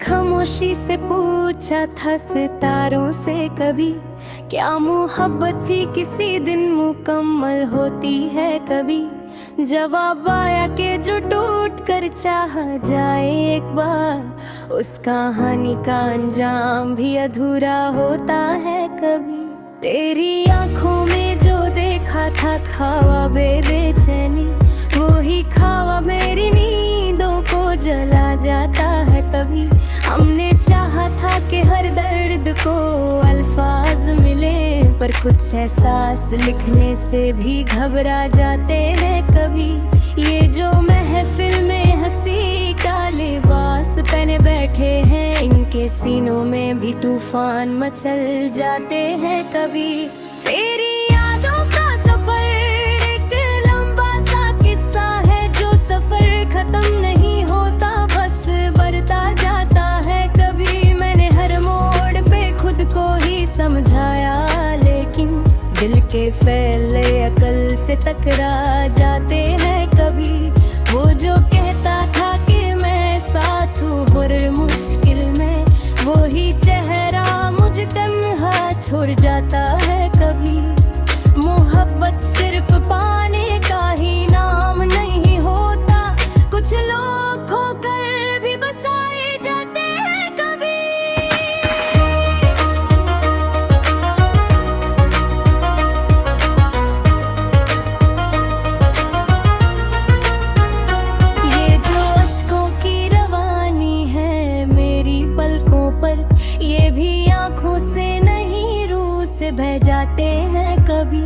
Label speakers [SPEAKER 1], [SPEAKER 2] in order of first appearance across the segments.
[SPEAKER 1] खामोशी से पूछा था सितारों से कभी, क्या मोहब्बत भी किसी दिन मुकम्मल होती है कभी। जवाब आया कि जो टूट कर चाहा जाए एक बार, उस कहानी का अंजाम भी अधूरा होता है कभी। तेरी आंखों में जो देखा था ख्वाब बेचैनी, वो ही ख्वाब मेरी नींदों को जला जाता है कभी। हमने चाहा था कि हर दर्द को अल्फाज मिले, पर कुछ एहसास लिखने से भी घबरा जाते हैं कभी। ये जो महफिल में हंसी का लिबास पहने बैठे हैं, इनके सीनों में भी तूफान मचल जाते हैं कभी। तेरी यादों का सफर एक लंबा सा किस्सा है, जो सफर खत्म नहीं होता, बस बढ़ता जाता है कभी। मैंने हर मोड़ पे खुद को ही समझाया, लेकिन दिल के फैले अकल से टकरा जाते हैं कभी। वो जो कहता था कि मैं साथ हूँ हर मुश्किल में, वो ही चेहरा मुझे तन्हा छोड़ जाता है कभी। मोहब्बत सिर्फ पाने का ही नाम नहीं होता, कुछ लोग खोकर भी बसाए जाते हैं कभी। ये जो अश्कों की रवानी है मेरी पलकों पर, ये भी आंखों से नहीं रूह से बह जाते हैं कभी।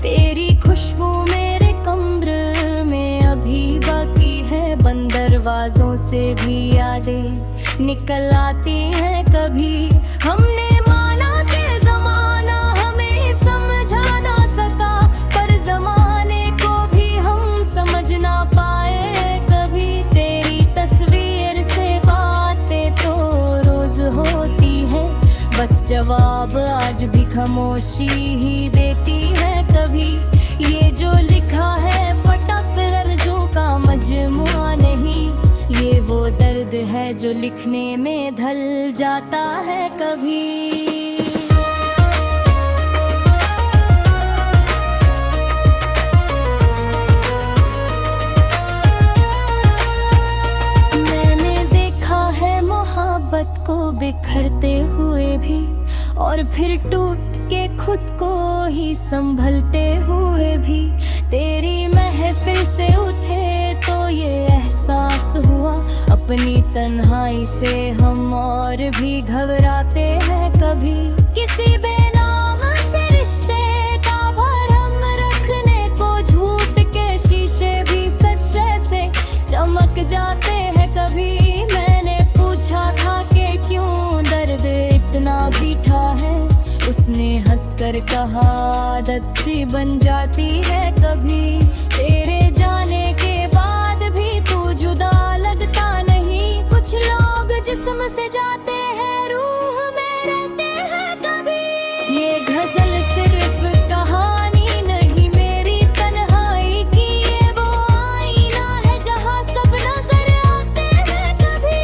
[SPEAKER 1] तेरी खुशबू मेरे कमरे में अभी बाकी है, बंद दरवाजों से भी यादें निकल आती हैं कभी। हमने माना कि जमाना हमें समझा ना सका, पर जमाने को भी हम समझ ना पाए कभी। तेरी तस्वीर से बातें तो रोज होती है, बस जवाब आज भी खामोशी ही देती है कभी। ये जो लिखा है फटक लफ्जों का मजमुआ नहीं, ये वो दर्द है जो लिखने में ढल जाता है कभी। को बिखरते हुए भी, और फिर टूट के खुद को ही संभलते हुए भी। तेरी महफिल से उठे तो ये एहसास हुआ, अपनी तन्हाई से हम और भी घबराते हैं कभी। किसी बेनाम से रिश्ते का भरम रखने को, झूठ के शीशे भी सच से चमक जाते हैं कभी। मैंने पूछा था कि क्यों दर्द इतना बीठा है, उसने हंसकर कहा आदत सी बन जाती है कभी। तेरे जाने के बाद भी तू जुदा लगता नहीं, कुछ लोग जिस्म से जाते हैं रूह में रहते हैं कभी। ये गजल सिर्फ कहानी नहीं मेरी तन्हाई की, ये वो आईना है जहाँ सब नजर आते हैं कभी।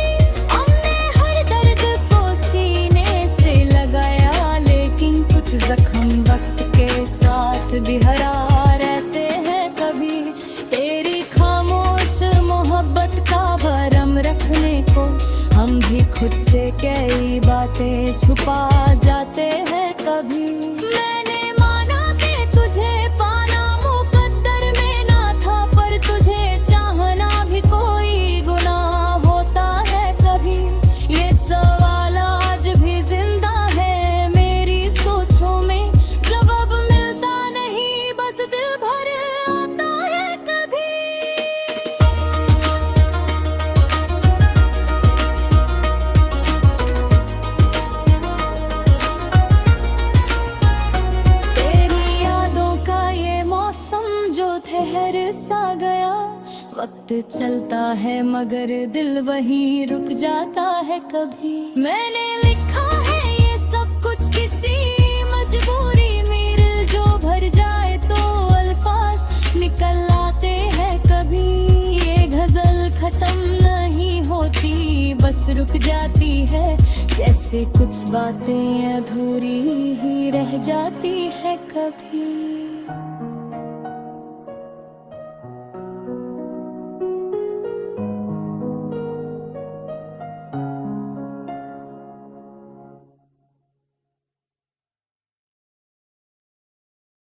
[SPEAKER 1] हमने हर दर्द को सीने से लगाया, लेकिन कुछ जख्म वक्त के साथ भी हरा रहते हैं कभी। तेरी खामोश मोहब्बत का भरम रखने को, हम भी खुद से कई बातें छुपा जाते हैं कभी। मैंने माना कि तुझे पाना मुकद्दर में ना था, पर तुझे चाहना भी कोई गुनाह होता है कभी। ये सवाल आज भी जिंदा है मेरी सोचों में, जवाब मिलता नहीं, बस दिल भर आता है कभी। तेरी यादों का ये मौसम जो ठहर सा गया, वक्त चलता है मगर दिल वहीं रुक जाता है कभी। मैंने लिखा है ये सब कुछ किसी मजबूरी में, जो भर जाए तो अल्फाज निकल आते हैं कभी। ये गजल खत्म नहीं होती, बस रुक रुक जाती है, जैसे कुछ बातें अधूरी ही रह जाती है कभी।